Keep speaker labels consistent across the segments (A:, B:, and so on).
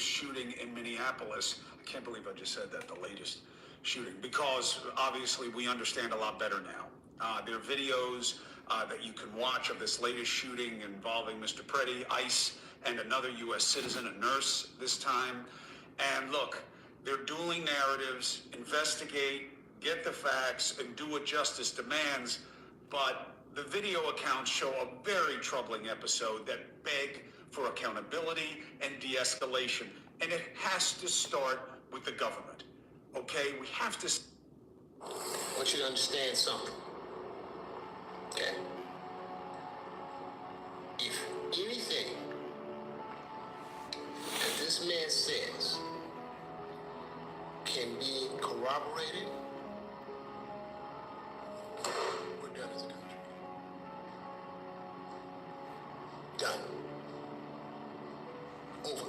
A: latest shooting in Minneapolis. I can't believe I just said that, the latest shooting, because obviously we understand a lot better now. There are videos that you can watch of this latest shooting involving Mr. Preddy, ICE, and another U.S. citizen, a nurse this time. And look, they're dueling narratives. Investigate, get the facts, and do what justice demands. But the video accounts show a very troubling episode that beg for accountability and de-escalation. And it has to start with the government. Okay? We have to...
B: I want you to understand something. Okay? If anything that this man says can be corroborated, we're done as a country. Done. Over.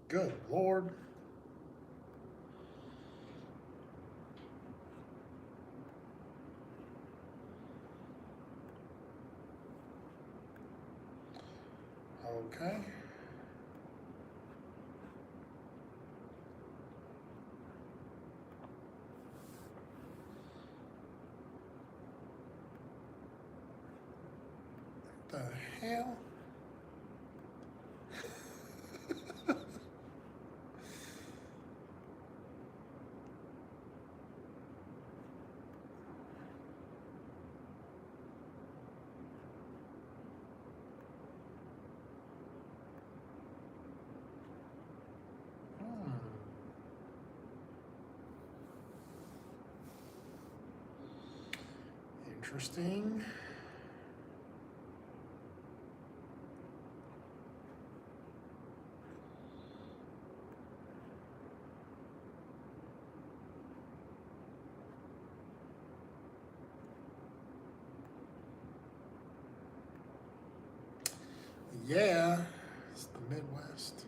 C: Good Lord. Okay. What the hell? Interesting. Yeah, it's the Midwest.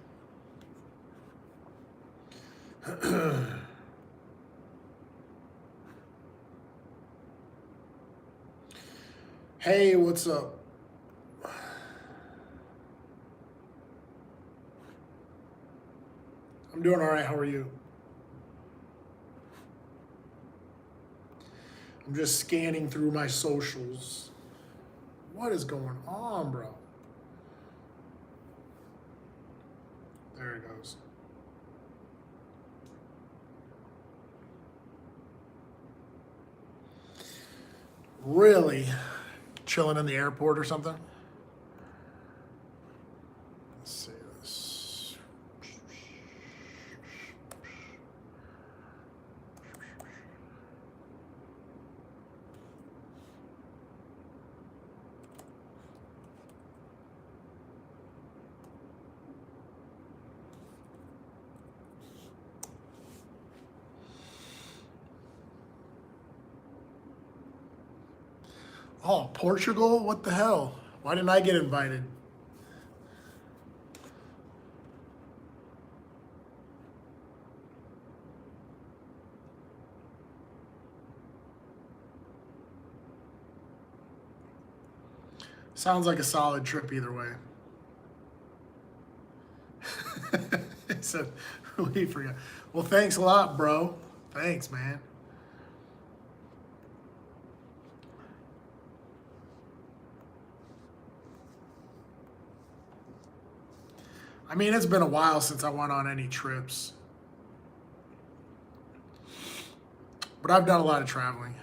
C: Hey, what's up? I'm doing all right. How are you? I'm just scanning through my socials. What is going on, bro? There it goes. Really? Chilling in the airport or something? Let's see this. Oh, Portugal? What the hell? Why didn't I get invited? Sounds like a solid trip either way. He said, we forgot. Well, thanks a lot, bro. Thanks, man. I mean, it's been a while since I went on any trips. But I've done a lot of traveling.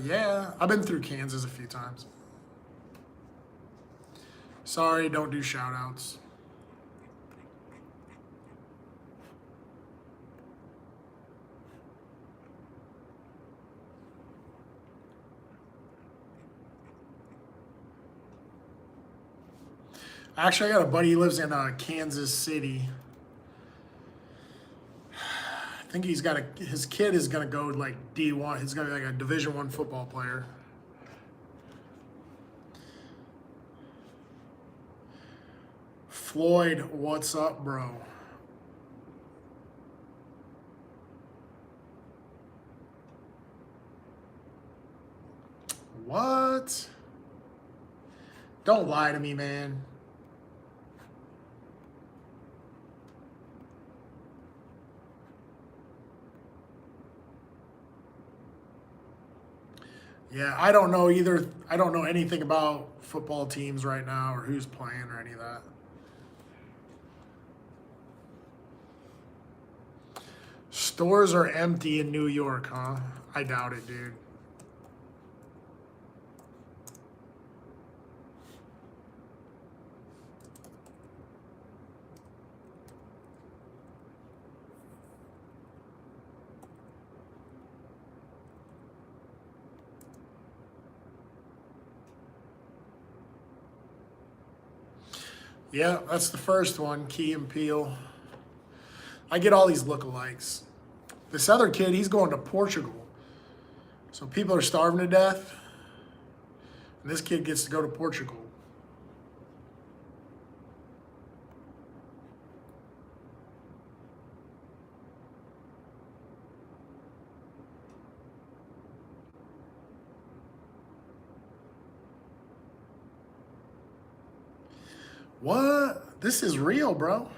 C: Yeah, I've been through Kansas a few times. Sorry, don't do shout outs. Actually, I got a buddy. He lives in Kansas City. I think his kid is gonna go like D1. He's gonna be like a Division I football player. Floyd, what's up, bro? What? Don't lie to me, man. Yeah, I don't know either. I don't know anything about football teams right now or who's playing or any of that. Stores are empty in New York, huh? I doubt it, dude. Yeah, that's the first one, Key and Peele. I get all these lookalikes. This other kid, he's going to Portugal. So people are starving to death. And this kid gets to go to Portugal. What? This is real, bro.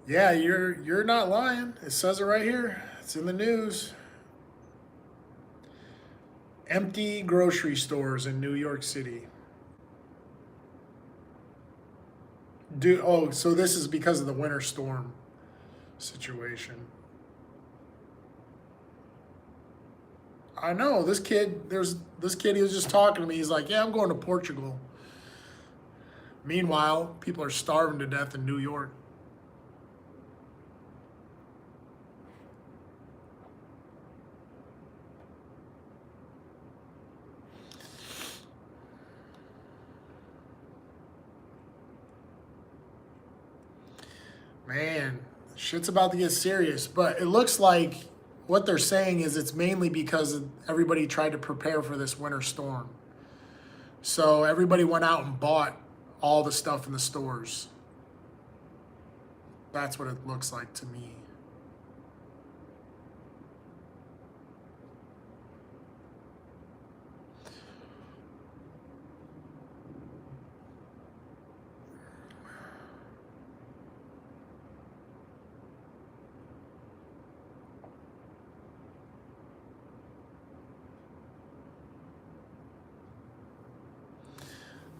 C: Yeah, you're not lying. It says it right here. It's in the news. Empty grocery stores in New York City. So this is because of the winter storm situation. I know this kid. There's this kid. He was just talking to me. He's like, "Yeah, I'm going to Portugal." Meanwhile, people are starving to death in New York. Man, shit's about to get serious. But it looks like what they're saying is it's mainly because everybody tried to prepare for this winter storm. So everybody went out and bought all the stuff in the stores. That's what it looks like to me.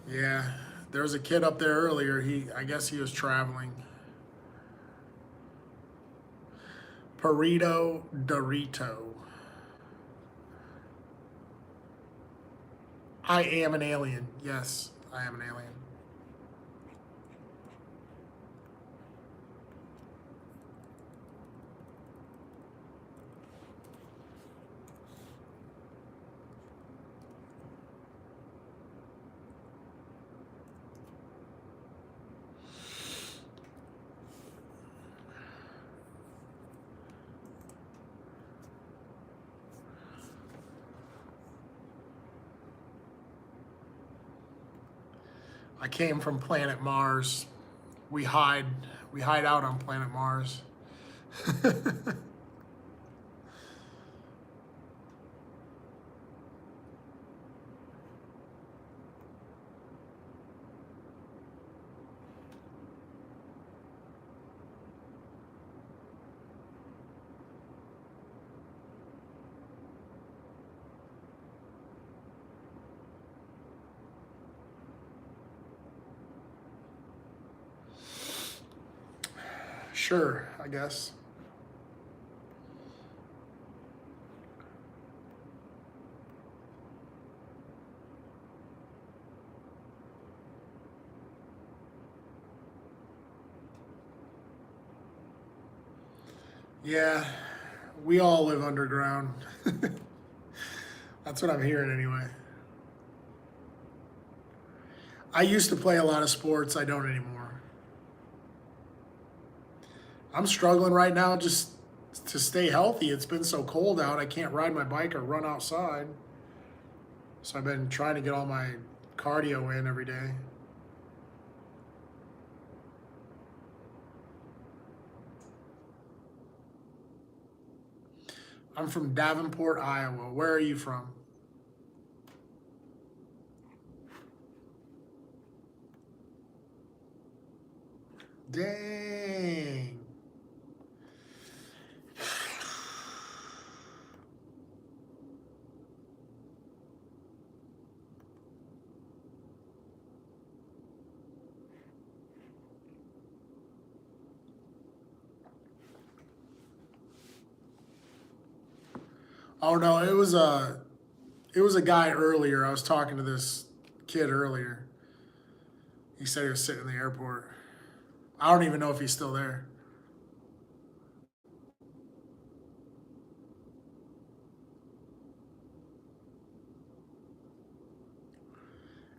C: Yeah, there was a kid up there earlier. I guess he was traveling. Burrito Dorito. I am an alien. Yes, I am an alien. I came from planet Mars. We hide out on planet Mars. Sure, I guess. Yeah, we all live underground. That's what I'm hearing anyway. I used to play a lot of sports. I don't anymore. I'm struggling right now just to stay healthy. It's been so cold out. I can't ride my bike or run outside. So I've been trying to get all my cardio in every day. I'm from Davenport, Iowa. Where are you from? Dang. Oh no, it was a guy earlier. I was talking to this kid earlier. He said he was sitting in the airport. I don't even know if he's still there.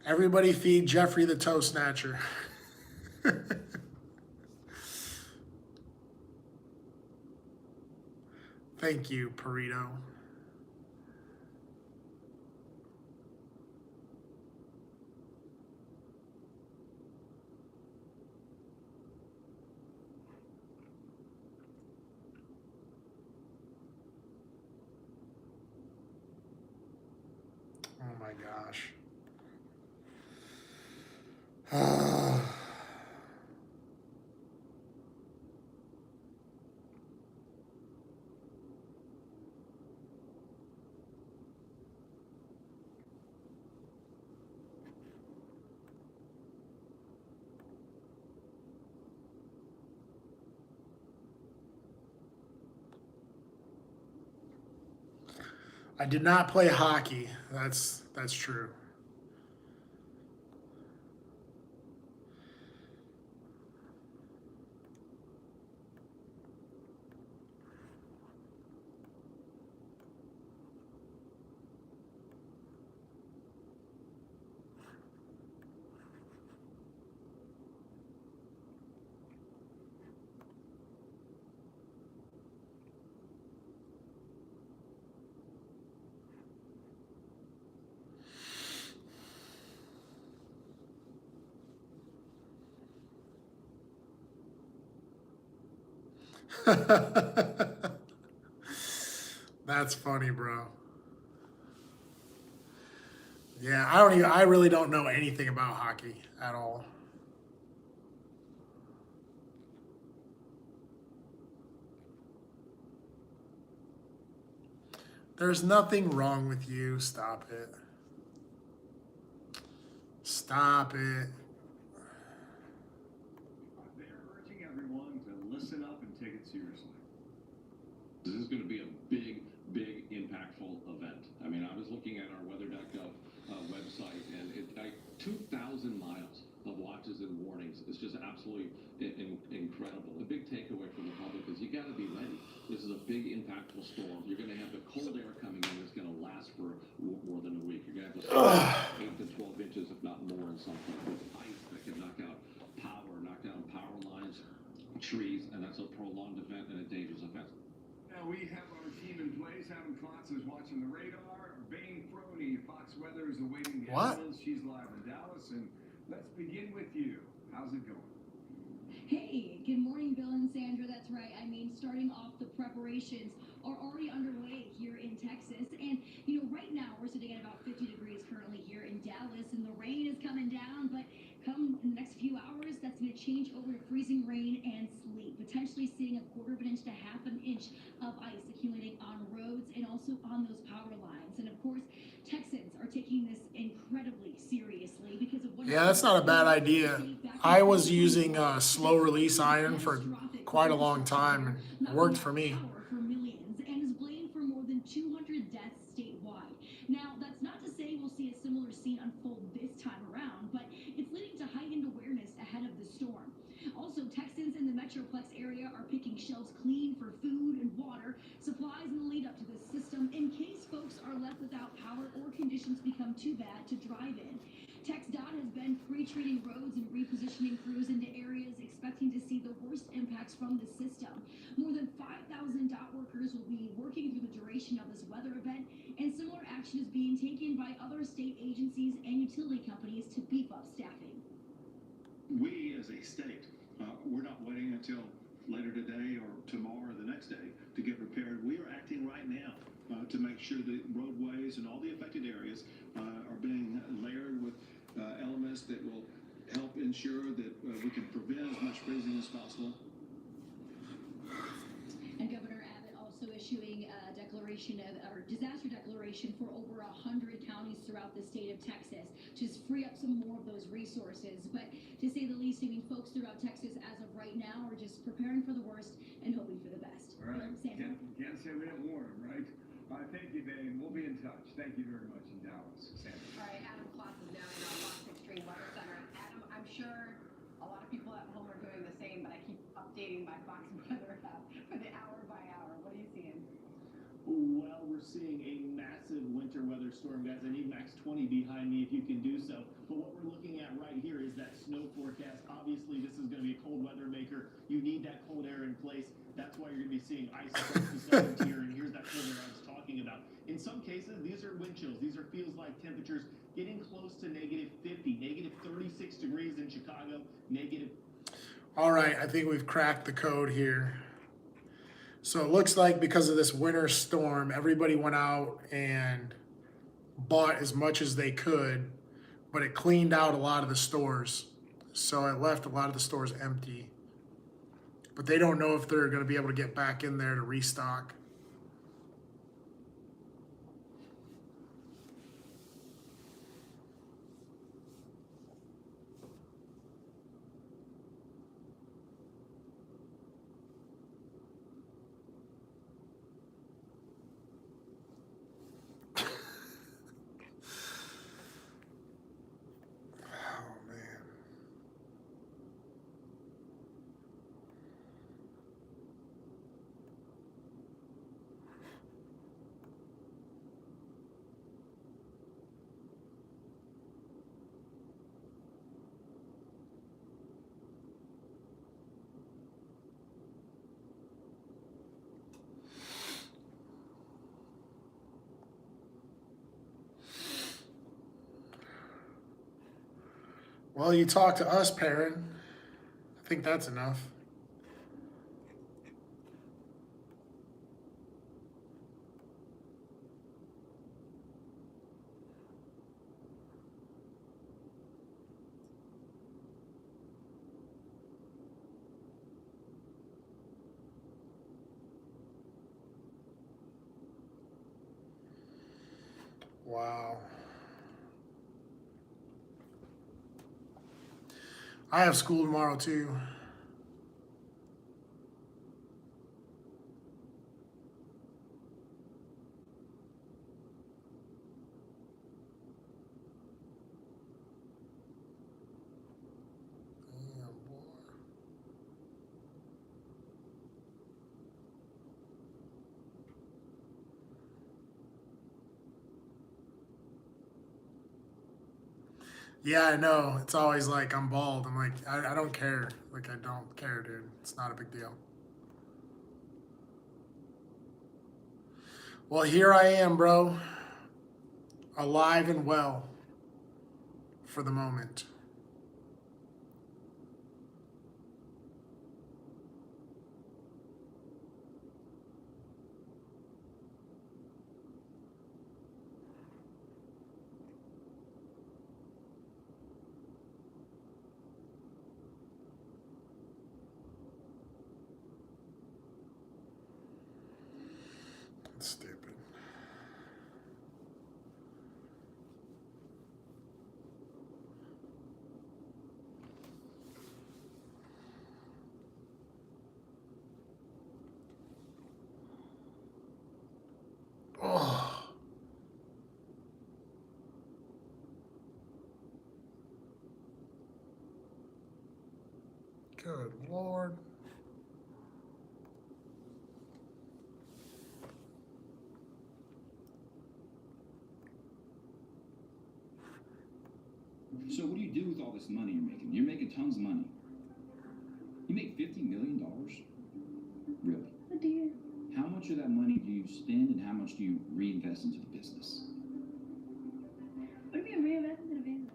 C: Everybody feed Jeffrey the Toe Snatcher. Thank you, Perito. Oh my gosh. I did not play hockey. That's true. That's funny, bro. Yeah, I really don't know anything about hockey at all. There's nothing wrong with you. Stop it. Stop it.
D: They're urging everyone to listen up and take it seriously. This is going to be a big, big, impactful event. I mean, I was looking at our weather.gov website, and it's like 2,000 miles of watches and warnings. It's just absolutely incredible. The big takeaway for the public is you got to be ready. This is a big, impactful storm. You're going to have the cold air coming in that's going to last for more than a week. You're going to have 8 to 12 inches, if not more, in some places. Ice that can knock out power, knock down power lines, trees, and that's a prolonged event and a dangerous event. Now we have our team in place. Adam Klotz is watching the radar. Bane Froney, Fox Weather, is awaiting the
C: What?
D: ambulance. She's live in Dallas, and let's begin with you. How's it going?
E: Hey, good morning, Bill and Sandra. That's right. I mean, starting off, the preparations are already underway here in Texas. And, right now we're sitting at about 50 degrees currently here in Dallas, and the rain is coming down. But come in the next few hours, that's going to change over to freezing rain and sleet, potentially seeing a quarter of an inch to half an inch of ice accumulating on roads and also on those power lines. And of course, Texans are taking this incredibly seriously because of what.
C: Yeah, that's not a bad idea. I was using slow release iron for quite a long time, and it worked for me.
E: For millions and is blamed for more than 200 deaths statewide. Now, that's not to say we'll see a similar scene unfold this time around, but it's leading to heightened awareness ahead of the storm. Also, Texans in the metro Metroplex area are picking shelves clean for food and water supplies in the lead up to this system in case folks are left without power or conditions become too bad to drive in. TxDOT has been pre-treating roads and repositioning crews into areas expecting to see the worst impacts from the system. More than 5,000 DOT workers will be working through the duration of this weather event, and similar action is being taken by other state agencies and utility companies to beef up staffing.
D: We as a state, we're not waiting until later today or tomorrow or the next day to get prepared. We are acting right now to make sure the roadways and all the affected areas are being layered with elements that will help ensure that we can prevent as much freezing as possible.
E: And Governor Abbott also issuing a declaration or disaster declaration for over 100 counties throughout the state of Texas to just free up some more of those resources. But to say the least, I mean, folks throughout Texas as of right now are just preparing for the worst and hoping for the best.
F: All right.
E: Sandra?
F: Can't say we didn't warn them, right? Thank you, Dave. We'll be in touch. Thank you very much in Dallas. Sandra.
G: All right, Adam Kloss is now in our Fox Extreme Weather Center. Adam, I'm sure a lot of people at home are doing the same, but I keep updating my Fox Weather app for the hour by hour. What are you seeing?
H: Well, we're seeing a massive winter weather storm, guys. I need max 20 behind me if you can do so. But what we're looking at right here is that snow forecast. Obviously, this is going to be a cold weather maker. You need that cold air in place. That's why you're going to be seeing ice across the southern tier. And here's that cold air I was talking about. In some cases, these are wind chills. These are feels like temperatures getting close to negative 50, negative 36 degrees in Chicago, negative.
C: All right, I think we've cracked the code here. So it looks like because of this winter storm, everybody went out and bought as much as they could, but it cleaned out a lot of the stores. So it left a lot of the stores empty. But they don't know if they're going to be able to get back in there to restock. Well, you talk to us, Perrin. I think that's enough. Wow. I have school tomorrow too. Yeah, boy. Yeah, I know. It's always like I'm bald. I'm like, I don't care. Like, I don't care, dude. It's not a big deal. Well, here I am, bro. Alive and well for the moment. That's stupid. Oh. Good Lord.
I: So what do you do with all this money you're making? You're making tons of money. You make $50 million? Really?
E: Oh dear.
I: How much of that money do you spend and how much do you reinvest into the business?
E: What do you mean reinvest into the business?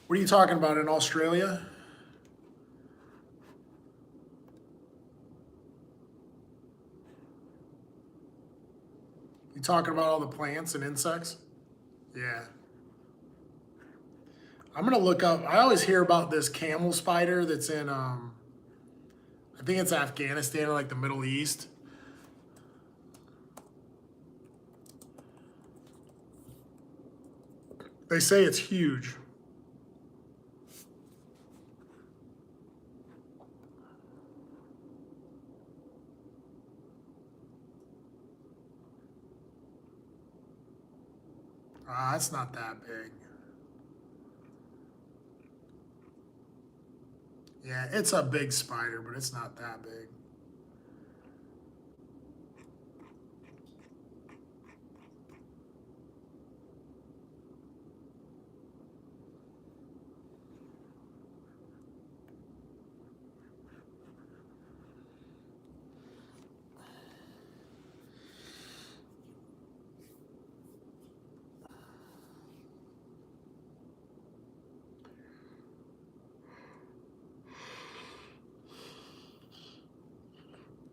C: What are you talking about in Australia? You talking about all the plants and insects? Yeah. I'm gonna look up. I always hear about this camel spider that's in I think it's Afghanistan or like the Middle East. They say it's huge. Ah, it's not that big. Yeah, it's a big spider, but it's not that big.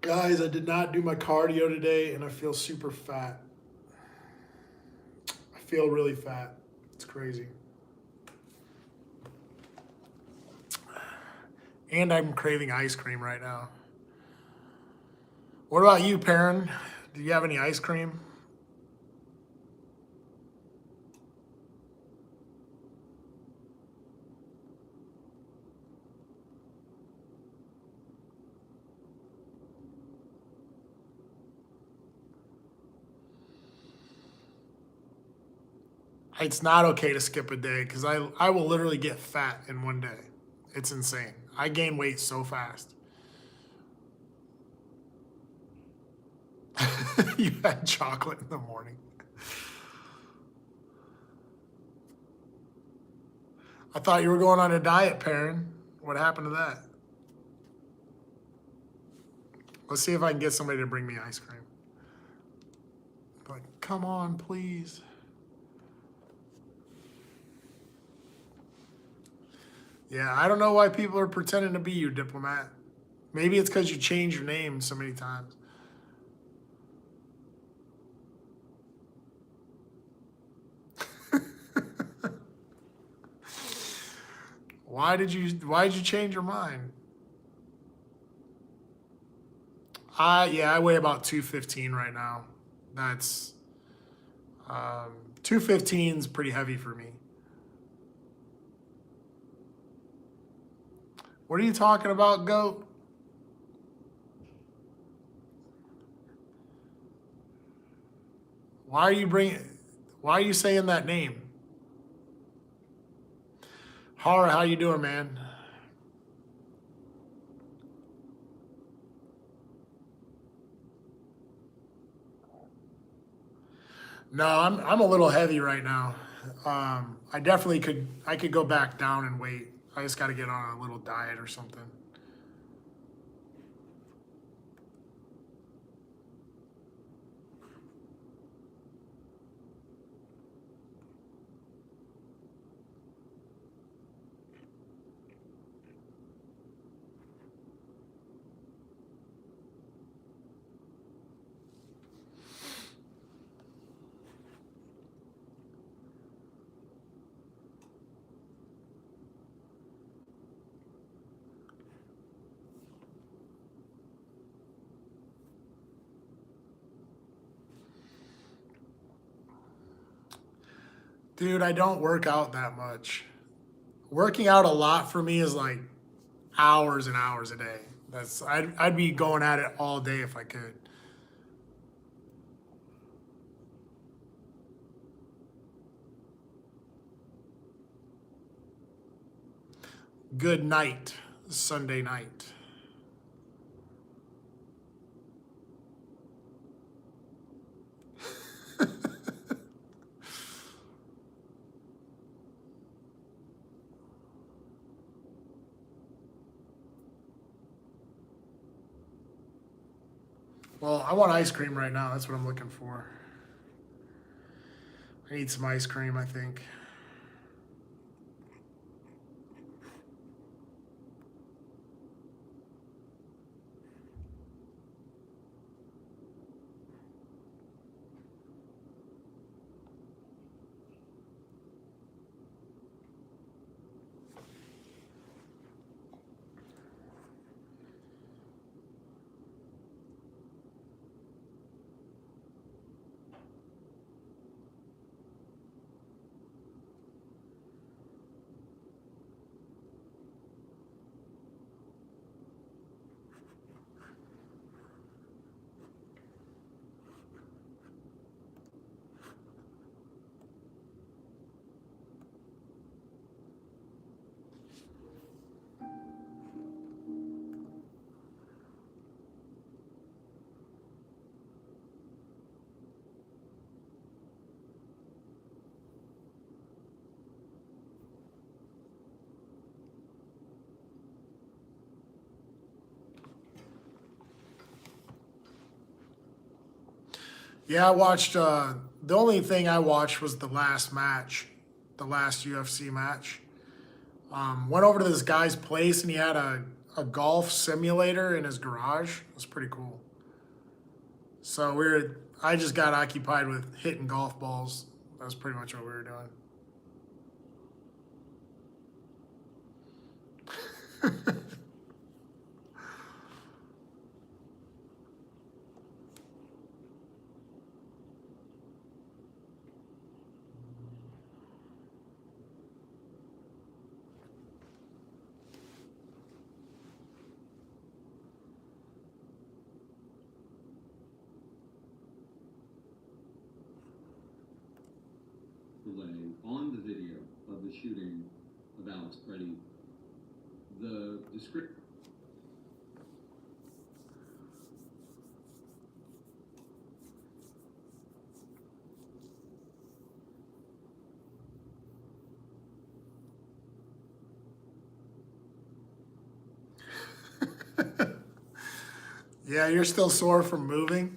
C: Guys, I did not do my cardio today and I feel super fat. I feel really fat. It's crazy. And I'm craving ice cream right now. What about you, Perrin? Do you have any ice cream? It's not okay to skip a day because I will literally get fat in one day. It's insane. I gain weight so fast. You had chocolate in the morning. I thought you were going on a diet, Perrin. What happened to that? Let's see if I can get somebody to bring me ice cream. But come on, please. Yeah, I don't know why people are pretending to be you, Diplomat. Maybe it's because you changed your name so many times. Why did you change your mind? I weigh about 215 right now. That's 215 is pretty heavy for me. What are you talking about, goat? Why are you saying that name? Hara, how you doing, man? No, I'm a little heavy right now. I definitely could go back down and weight. I just got to get on a little diet or something. Dude, I don't work out that much. Working out a lot for me is like hours and hours a day. I'd be going at it all day if I could. good night, Sunday night. Well, I want ice cream right now. That's what I'm looking for. I need some ice cream, I think. Yeah, I watched, the only thing I watched was the last match, the last UFC match. Went over to this guy's place and he had a golf simulator in his garage. It was pretty cool. So I just got occupied with hitting golf balls. That's pretty much what we were doing.
D: Delay on the video of the shooting of Alex Preddy. The description.
C: Yeah, you're still sore from moving?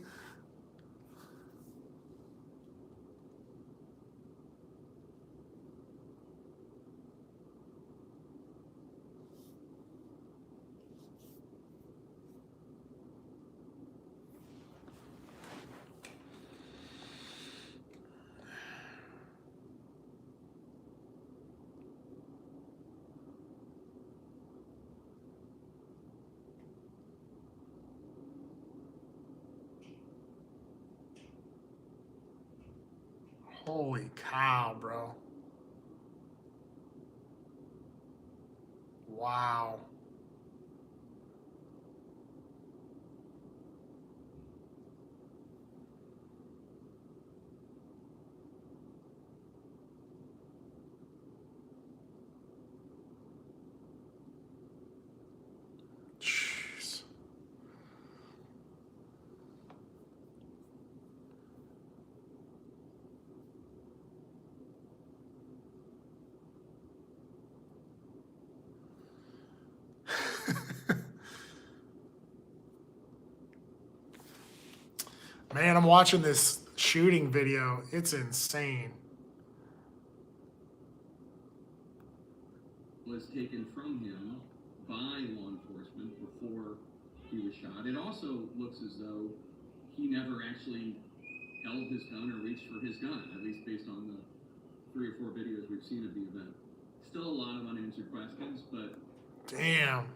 C: Holy cow, bro. Wow. Jeez. Man, I'm watching this shooting video. It's insane.
D: Was taken from him by law enforcement before he was shot. It also looks as though he never actually held his gun or reached for his gun, at least based on the 3 or 4 videos we've seen of the event. Still a lot of unanswered questions, but
C: Damn.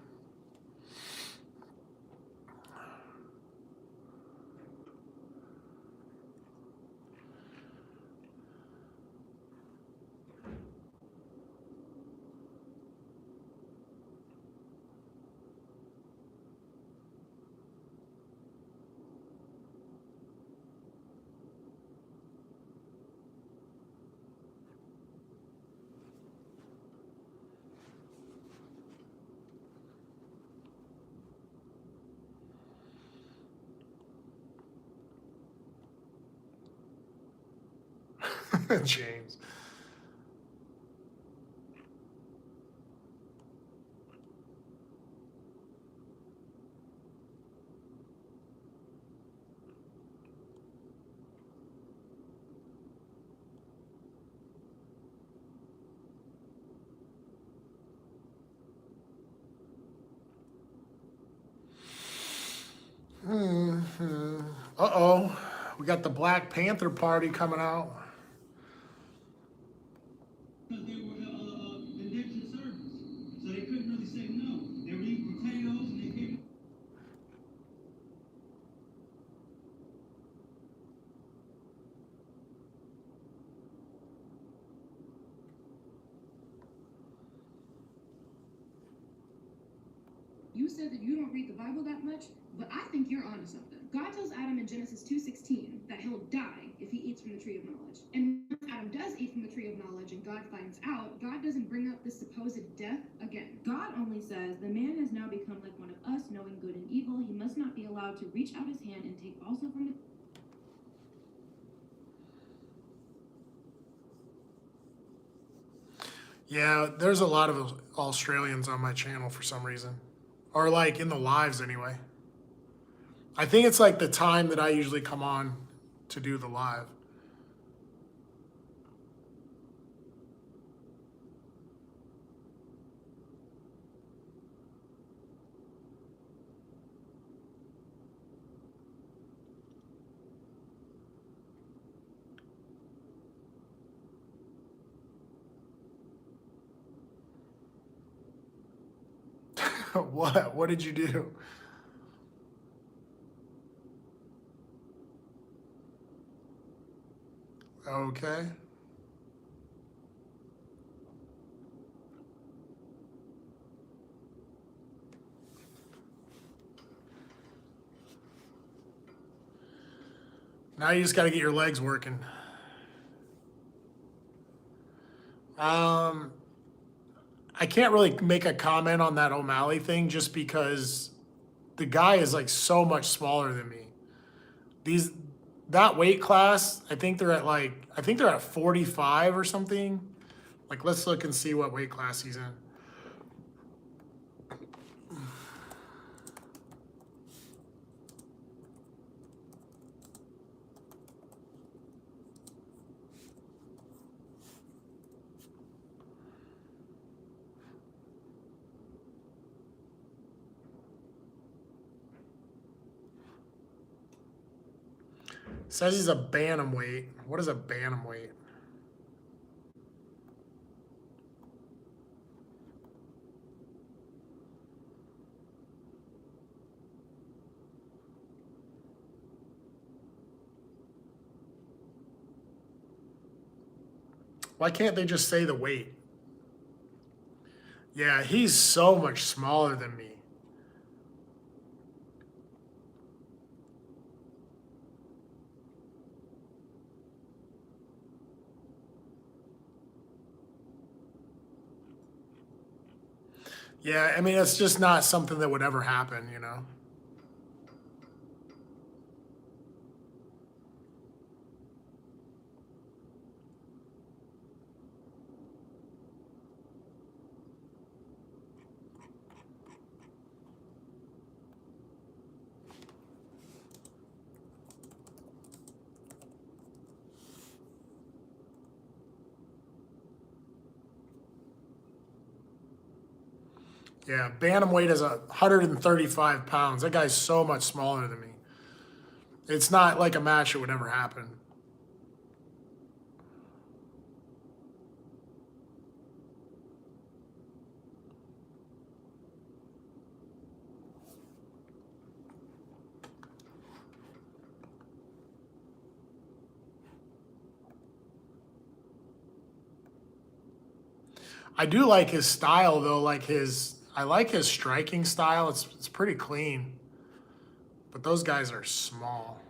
C: James. Uh-oh. We got the Black Panther party coming out.
J: Because they were indentured servants, so they couldn't really say no. They were eating potatoes and they came.
E: You said that you don't read the Bible that much, but I think you're onto something. God tells Adam in Genesis 2:16 that he'll die if he eats from the tree of knowledge. And when Adam does eat from the tree of knowledge and God finds out, God doesn't bring up this supposed death again. God only says, the man has now become like one of us, knowing good and evil. He must not be allowed to reach out his hand and take also from the...
C: Yeah, there's a lot of Australians on my channel for some reason. Or like in the lives anyway. I think it's like the time that I usually come on to do the live. What? What did you do? Okay. Now you just got to get your legs working. I can't really make a comment on that O'Malley thing just because the guy is like so much smaller than me. That weight class, I think they're at 45 or something. Like, let's look and see what weight class he's in. Says he's a bantamweight. What is a bantamweight? Why can't they just say the weight? Yeah, he's so much smaller than me. Yeah, I mean, it's just not something that would ever happen, you know? Yeah, bantamweight is 135 pounds. That guy's so much smaller than me. It's not like a match that would ever happen. I do like his style though, I like his striking style. It's pretty clean. But those guys are small.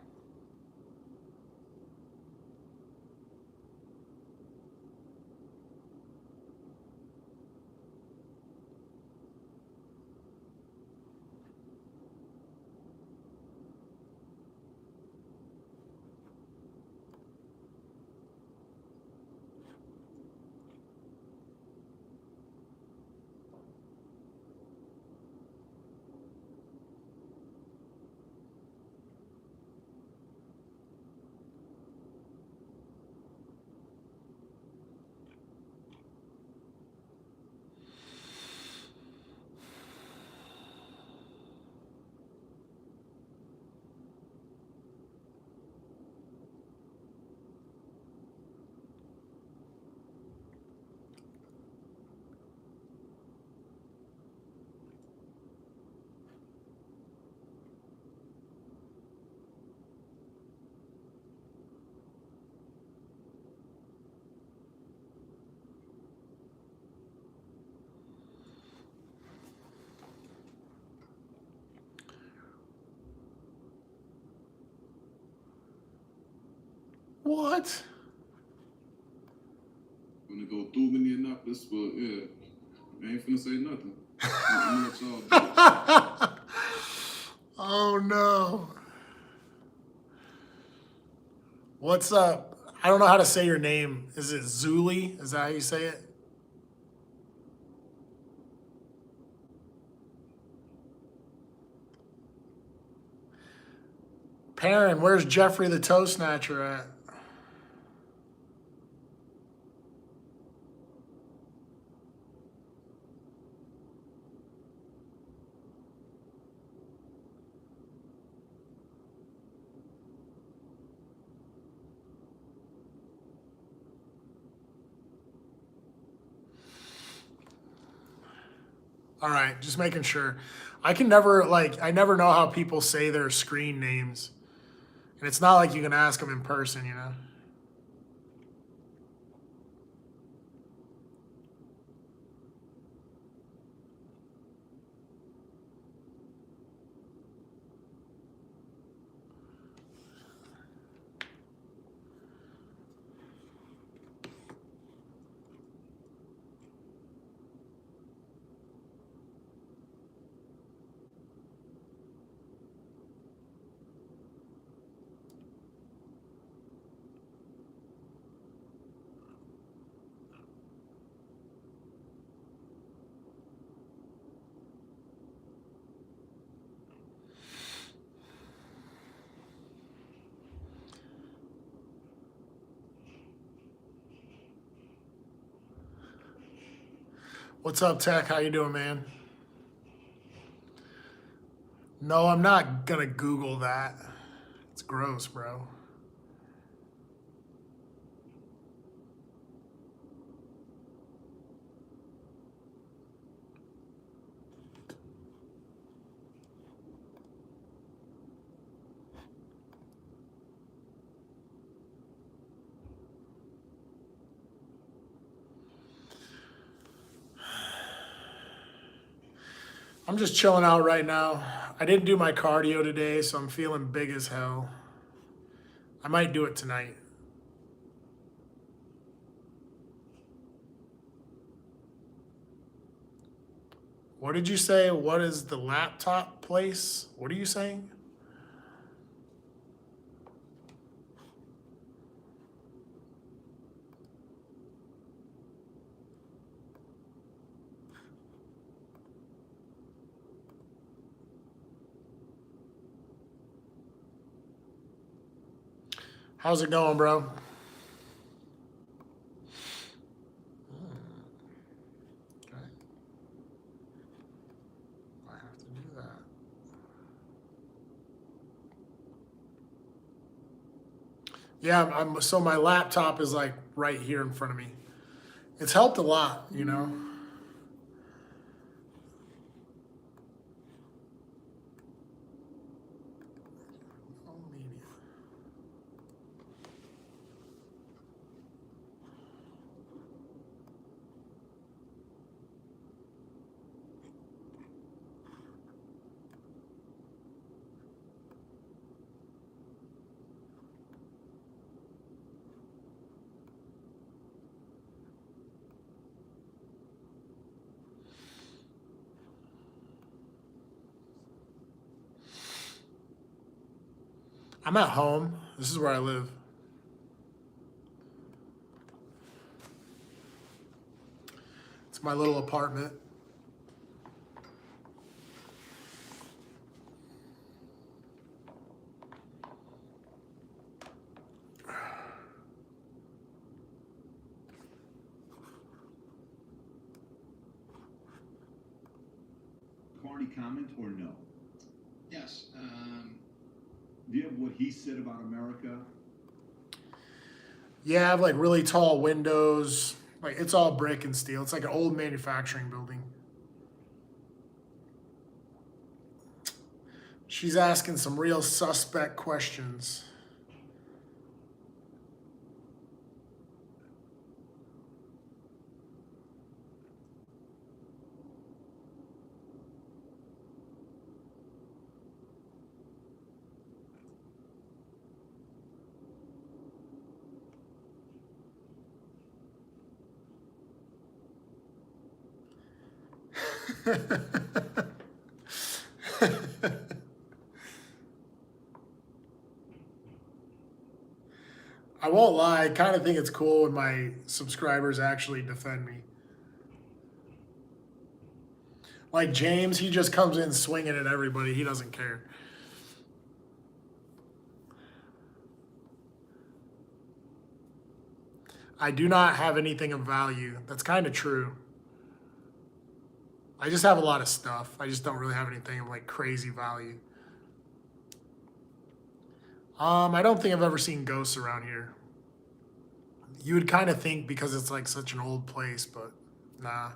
C: What?
K: Gonna go through Minneapolis, but yeah, I ain't finna say nothing. I'm gonna let y'all do it.
C: Oh no. What's up? I don't know how to say your name. Is it Zuli? Is that how you say it? Perrin, where's Jeffrey the Toe Snatcher at? All right, just making sure. I can never, like, I never know how people say their screen names. And it's not like you can ask them in person, you know? What's up, Tech? How you doing, man? No, I'm not gonna Google that. It's gross, bro. I'm just chilling out right now. I didn't do my cardio today, so I'm feeling big as hell. I might do it tonight. What did you say? What is the laptop place? What are you saying? How's it going, bro? Okay. I have to do that. Yeah, so my laptop is like right here in front of me. It's helped a lot, you know. Oh, media. I'm at home. This is where I live. It's my little apartment.
F: Party comment or no?
J: Yes.
F: Do you have what he said about America?
C: Yeah, I have like really tall windows. Like it's all brick and steel. It's like an old manufacturing building. She's asking some real suspect questions. I won't lie, I kind of think it's cool when my subscribers actually defend me. Like James, he just comes in swinging at everybody. He doesn't care. I do not have anything of value. That's kind of true. I just have a lot of stuff. I just don't really have anything of like crazy value. I don't think I've ever seen ghosts around here. You would kind of think because it's like such an old place, but nah.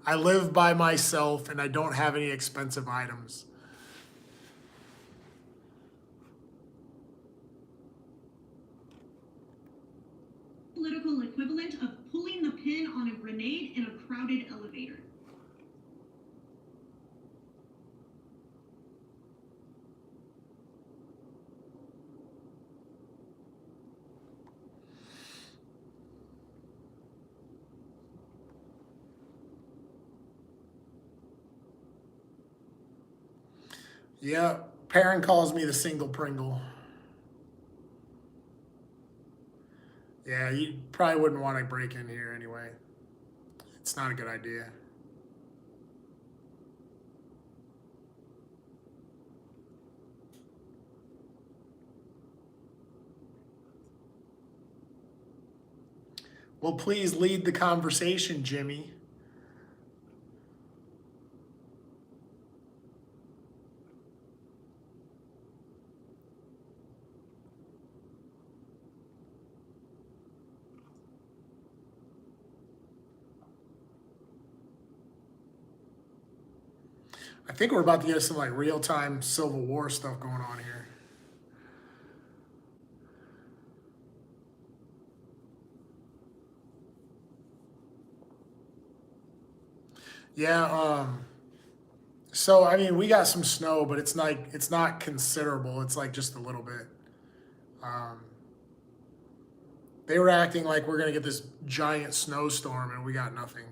C: I live by myself and I don't have any expensive items.
E: Political equivalent of pulling the pin on a grenade in a crowded elevator.
C: Yeah, Perrin calls me the single Pringle. Yeah, you probably wouldn't want to break in here anyway. It's not a good idea. Well, please lead the conversation, Jimmy. I think we're about to get some like real-time Civil War stuff going on here. Yeah, so I mean we got some snow, but it's not considerable. It's like just a little bit. They were acting like we're gonna get this giant snowstorm and we got nothing.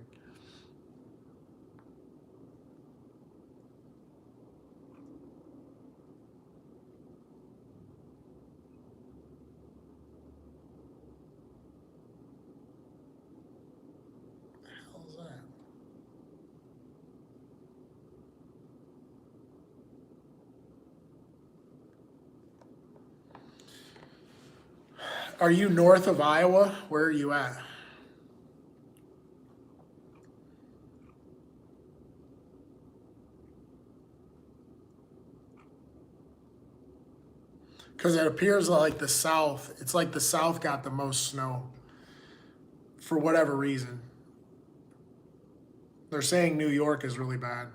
C: What the hell is that? Are you north of Iowa? Where are you at? Because it appears like the South, it's like the South got the most snow for whatever reason. They're saying New York is really bad.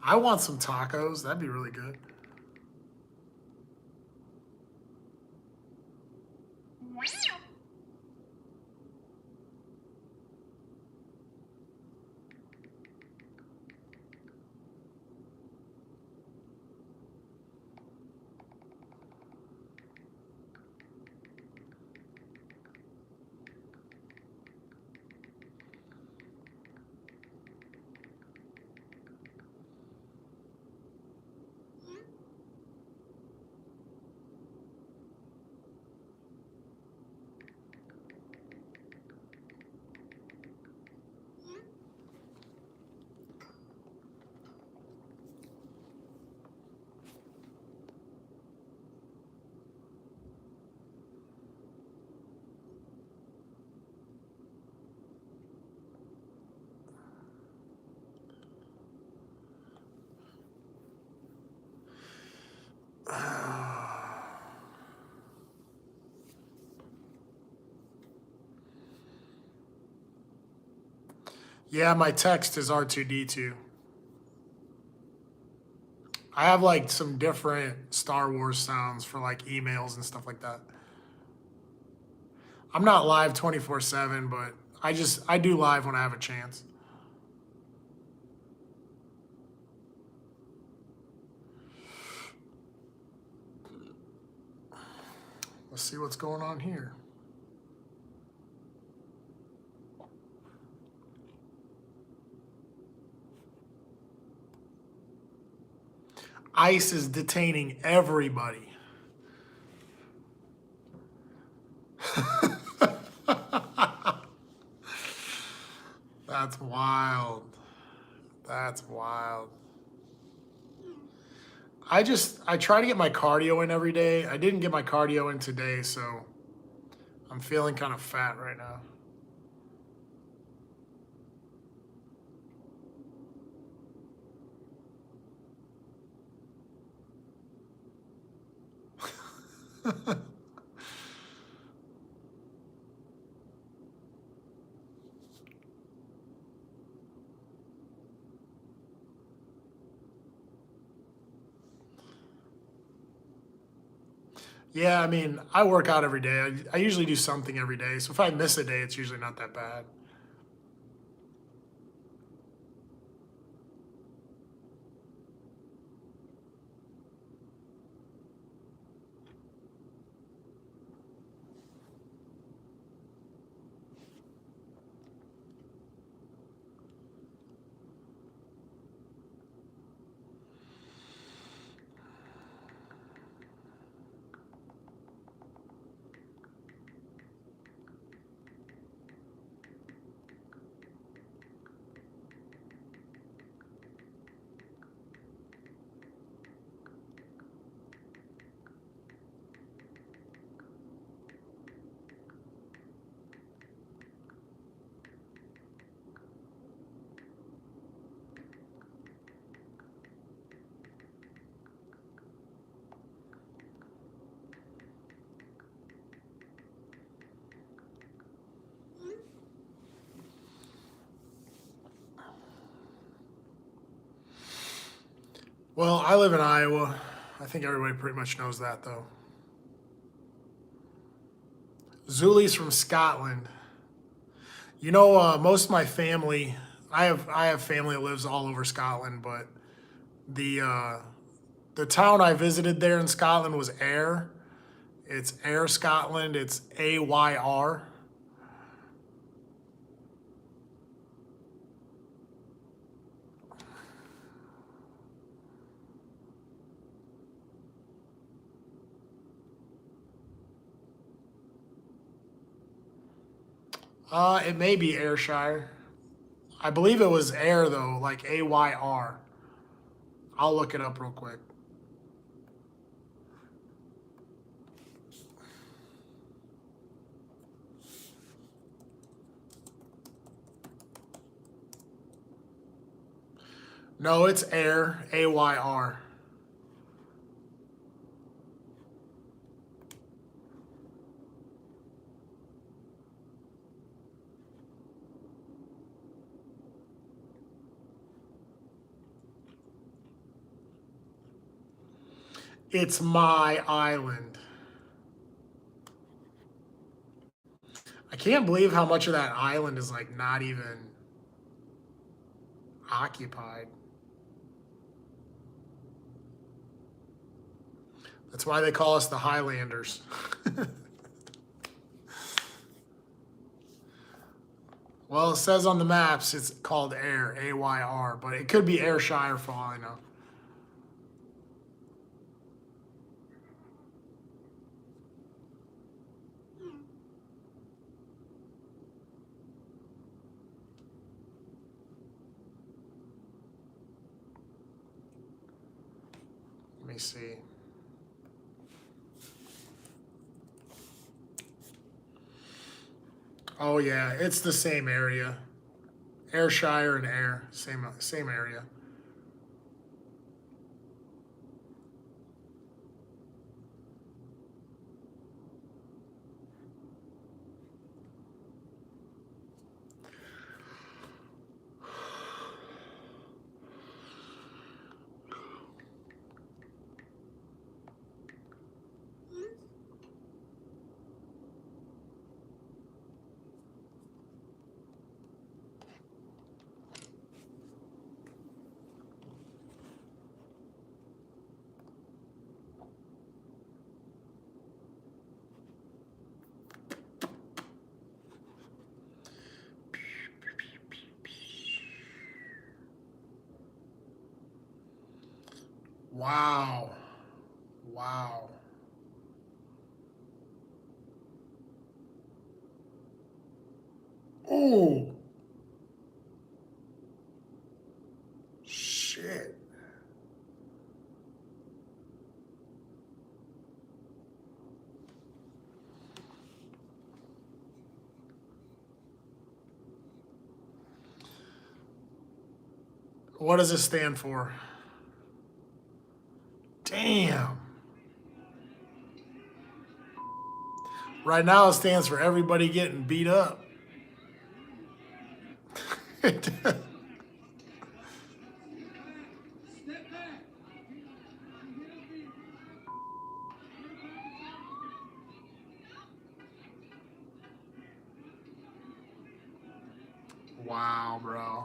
C: I want some tacos. That'd be really good. Yeah, my text is R2D2. I have like some different Star Wars sounds for like emails and stuff like that. I'm not live 24/7, but I do live when I have a chance. Let's see what's going on here. ICE is detaining everybody. That's wild. That's wild. I try to get my cardio in every day. I didn't get my cardio in today, so I'm feeling kind of fat right now. Yeah, I mean, I work out every day. I usually do something every day. So if I miss a day, it's usually not that bad. Well, I live in Iowa. I think everybody pretty much knows that, though. Zuli's from Scotland. You know, most of my family, I have family that lives all over Scotland, but the town I visited there in Scotland was Ayr. It's Ayr, Scotland. It's AYR. It may be Ayrshire. I believe it was Ayr though, like AYR. I'll look it up real quick. No, it's Ayr, AYR. It's my island. I can't believe how much of that island is like not even occupied. That's why they call us the Highlanders. Well, it says on the maps it's called Ayr, AYR, but it could be Ayrshire for all I know. Let me see. Oh yeah, it's the same area. Ayrshire and Ayr, same area. Wow. Wow. Oh. Shit. What does this stand for? Damn. Right now it stands for everybody getting beat up. Wow, bro.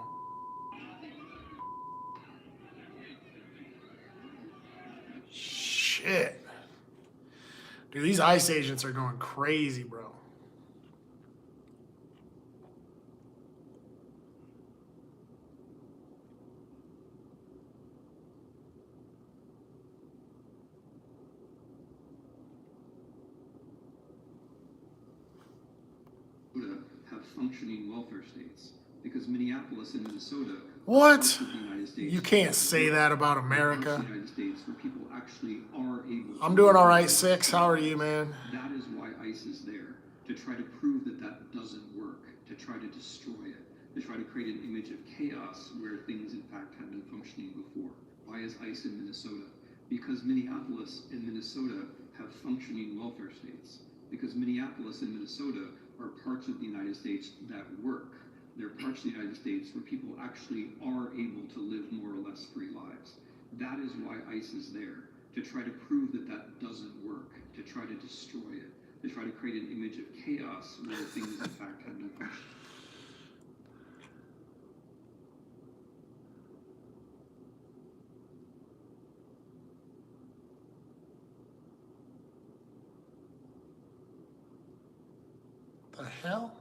C: Shit. Dude, these ICE agents are going crazy, bro.
I: Have functioning welfare states because Minneapolis and Minnesota.
C: What? You can't say that about America.
I: United States where people actually are able.
C: I'm doing all right, Six. How are you, man?
I: That is why ICE is there, to try to prove that that doesn't work, to try to destroy it, to try to create an image of chaos where things in fact have been functioning before. Why is ICE in Minnesota? Because Minneapolis and Minnesota have functioning welfare states. Because Minneapolis and Minnesota are parts of the United States that work. They're parts of the United States where people actually are able to live more or less free lives. That is why ICE is there, to try to prove that that doesn't work, to try to destroy it, to try to create an image of chaos where things in fact have been functioning.
C: The hell?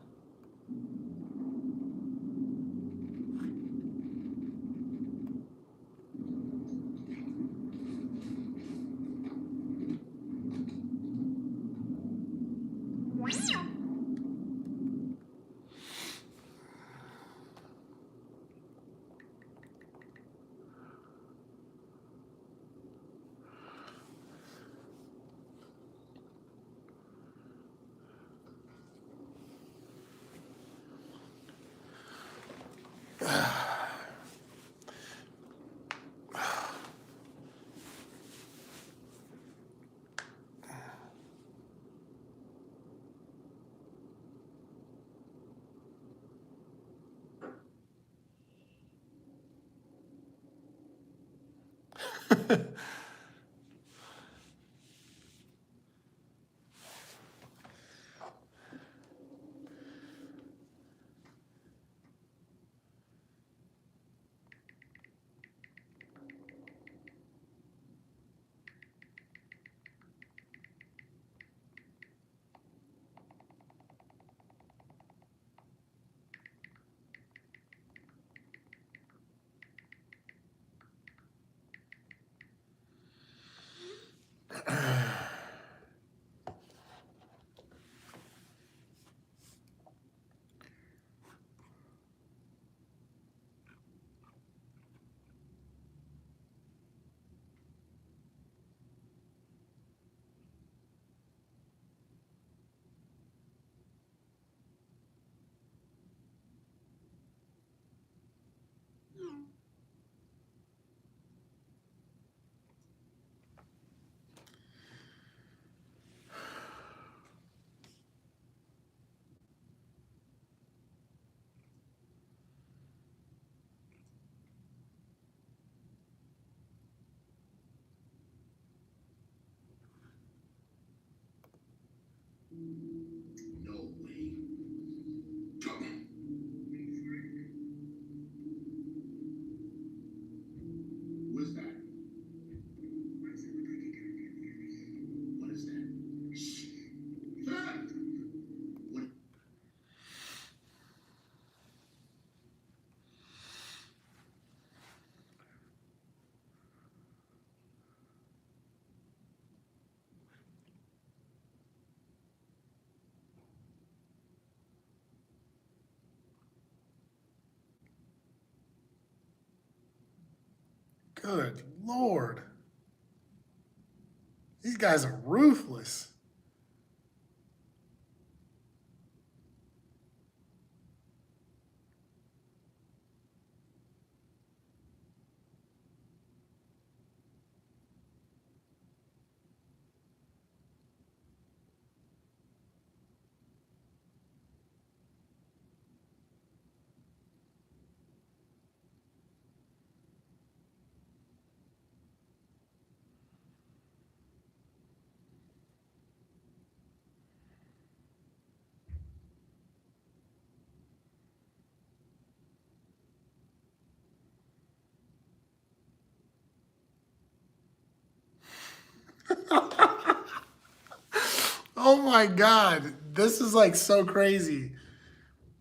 C: Good Lord. These guys are ruthless. Oh my God. This is like so crazy.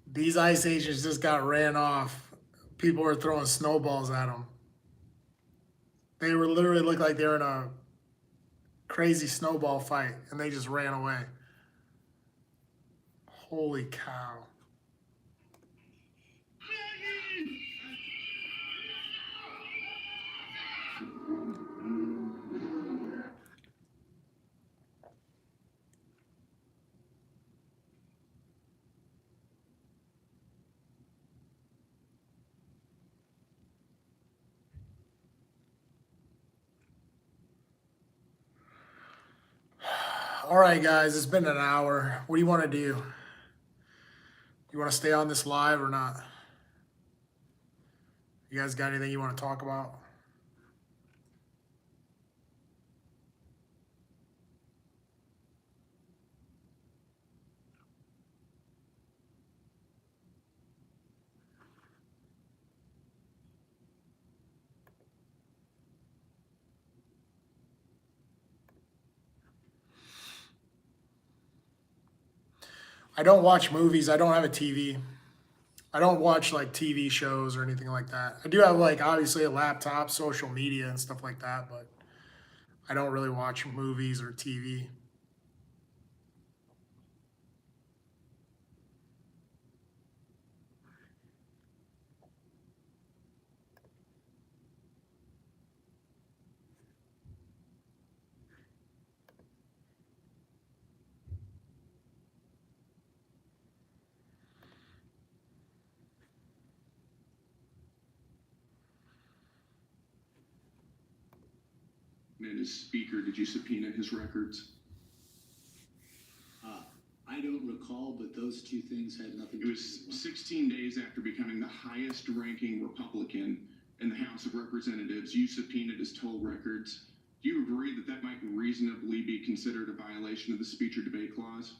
C: These ice agents just got ran off. People were throwing snowballs at them. They were literally looked like they were in a crazy snowball fight and they just ran away. Holy cow. All right, guys, it's been an hour. What do you want to do? You want to stay on this live or not? You guys got anything you want to talk about? I don't watch movies. I don't have a TV. I don't watch like TV shows or anything like that. I do have like obviously a laptop, social media and stuff like that, but I don't really watch movies or TV.
D: And his speaker, did you subpoena his records?
H: I don't recall, but those two things had nothing
D: It was 16 days after becoming the highest ranking Republican in the House of Representatives. You subpoenaed his toll records. Do you agree that that might reasonably be considered a violation of the speech or debate clause?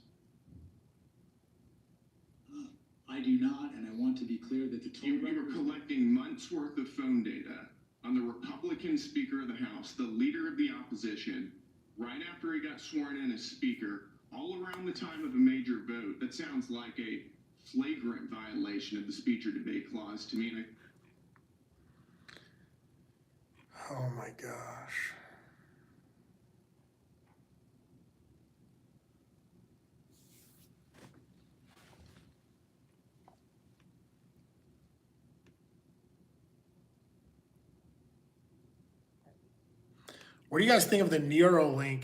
H: I do not, and I want to be clear that the
D: You were collecting months worth of phone data on the Republican Speaker of the House, the leader of the opposition, right after he got sworn in as Speaker, all around the time of a major vote. That sounds like a flagrant violation of the speech or debate clause to me. And
C: Oh my gosh. What do you guys think of the Neuralink?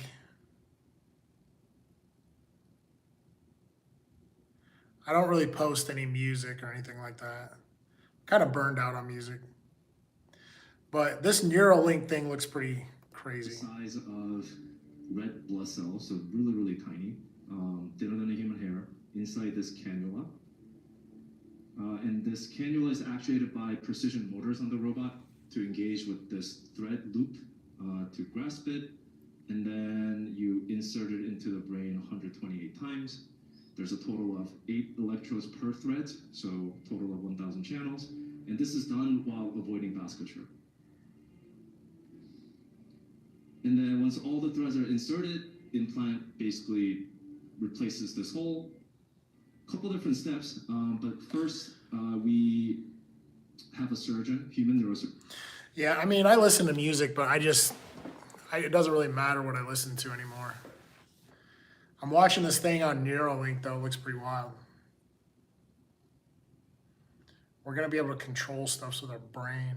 C: I don't really post any music or anything like that. Kind of burned out on music. But this Neuralink thing looks pretty crazy.
L: Size of red blood cells, so really, really tiny, thinner than a human hair, inside this cannula. And this cannula is actuated by precision motors on the robot to engage with this thread loop to grasp it. And then you insert it into the brain 128 times. There's a total of 8 electrodes per thread, so total of 1,000 channels. And this is done while avoiding vasculature. And then once all the threads are inserted, implant basically replaces this hole. Couple different steps, but first we have a surgeon, human neurosurgeon.
C: Yeah, I mean, I listen to music, but it doesn't really matter what I listen to anymore. I'm watching this thing on Neuralink, though. It looks pretty wild. We're going to be able to control stuff with our brain.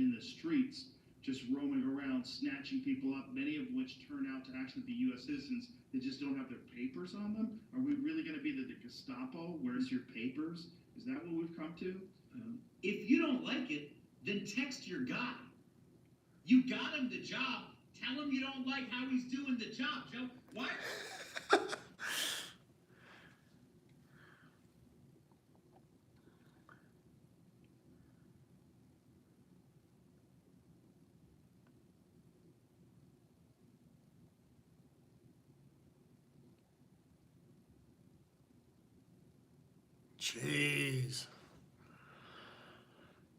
H: in the streets, just roaming around, snatching people up, many of which turn out to actually be U.S. citizens that just don't have their papers on them? Are we really going to be the Gestapo? Where's your papers? Is that what we've come to?
J: If you don't like it, then text your guy. You got him the job. Tell him you don't like how he's doing the job, Joe. What?
C: Jeez.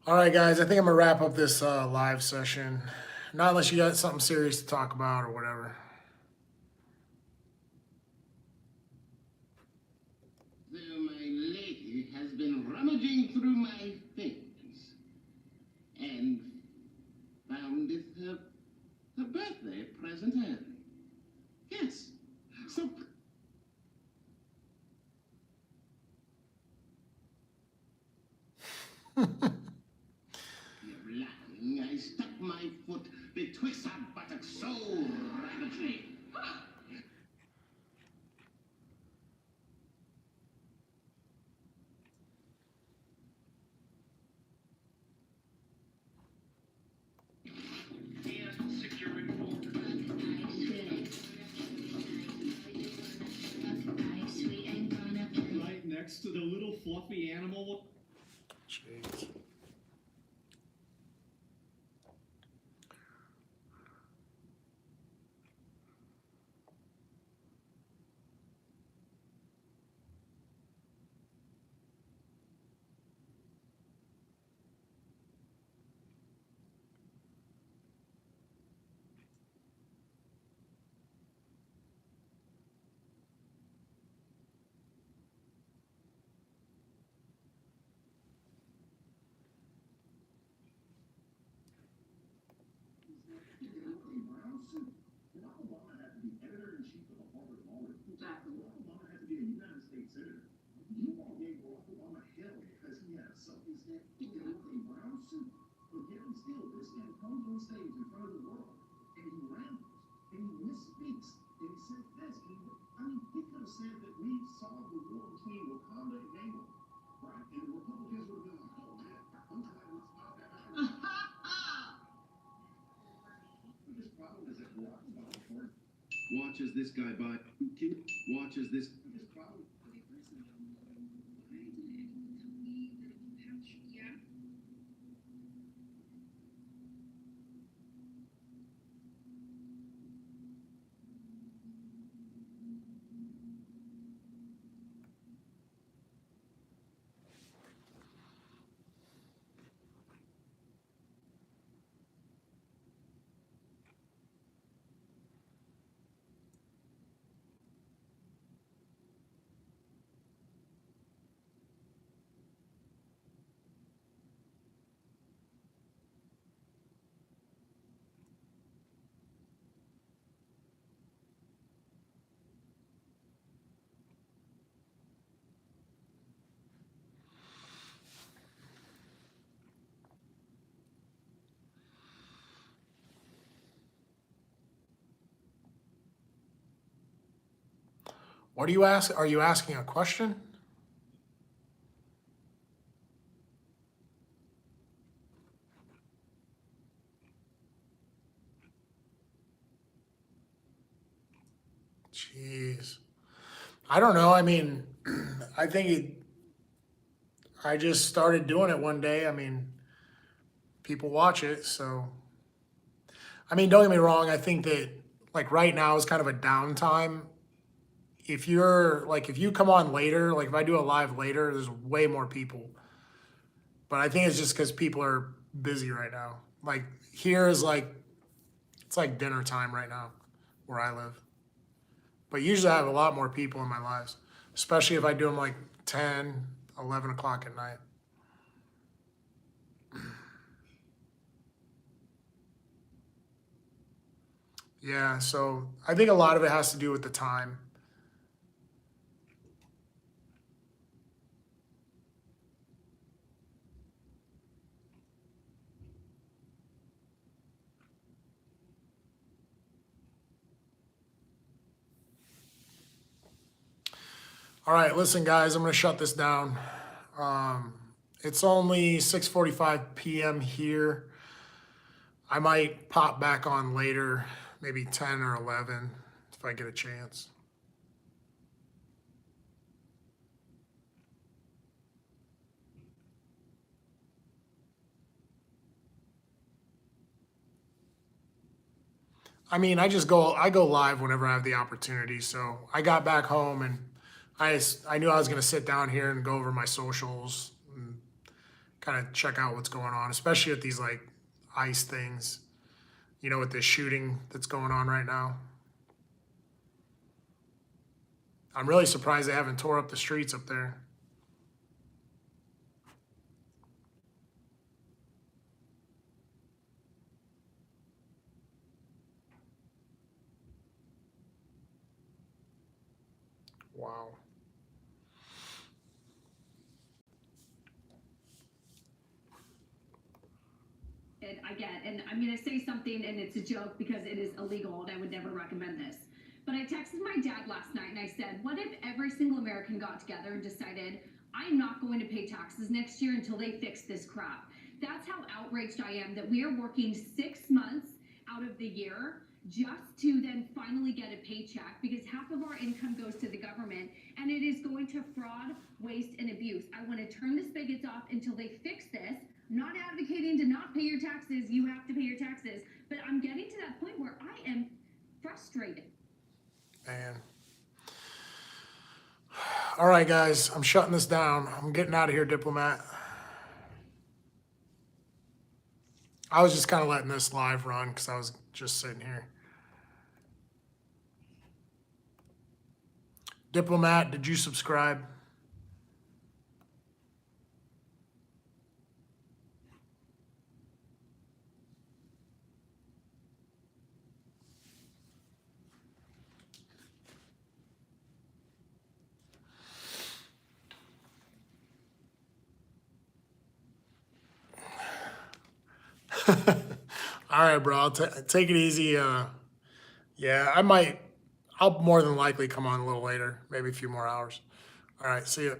C: All right, guys, I think I'm gonna wrap up this live session. Not unless you got something serious to talk about or whatever.
M: Though my lady has been rummaging through my things and found it her birthday present early. Yes, so you're lying. I stuck my foot betwixt her buttocks so rapidly.
H: Right next to the little fluffy animal.
C: Jeez.
D: Watch as this guy buy. Watch as this.
C: What do you ask? Are you asking a question? Jeez. I don't know. I mean, I think I just started doing it one day. I mean, people watch it, so. I mean, don't get me wrong. I think that like right now is kind of a downtime. If you come on later, like if I do a live later, there's way more people. But I think it's just because people are busy right now. Like here is like, it's like dinner time right now where I live. But usually I have a lot more people in my lives, especially if I do them like 10, 11 o'clock at night. Yeah, so I think a lot of it has to do with the time. All right, listen, guys, I'm going to shut this down. It's only 6:45 p.m. here. I might pop back on later, maybe 10 or 11, if I get a chance. I mean, I go live whenever I have the opportunity. So I got back home and I knew I was going to sit down here and go over my socials and kind of check out what's going on, especially with these like ICE things, with this shooting that's going on right now. I'm really surprised they haven't tore up the streets up there. Wow.
E: I get, and I'm going to say something, and it's a joke because it is illegal, and I would never recommend this. But I texted my dad last night, and I said, what if every single American got together and decided, I'm not going to pay taxes next year until they fix this crap? That's how outraged I am that we are working 6 months out of the year just to then finally get a paycheck, because half of our income goes to the government, and it is going to fraud, waste, and abuse. I want to turn the spigots off until they fix this. I'm not advocating to not pay your taxes. You have to pay your taxes. But I'm getting to that point where I am frustrated.
C: Man. All right, guys, I'm shutting this down. I'm getting out of here, Diplomat. I was just kind of letting this live run because I was just sitting here. Diplomat, did you subscribe? All right, bro. Take it easy. Yeah, I'll more than likely come on a little later, maybe a few more hours. All right, see you.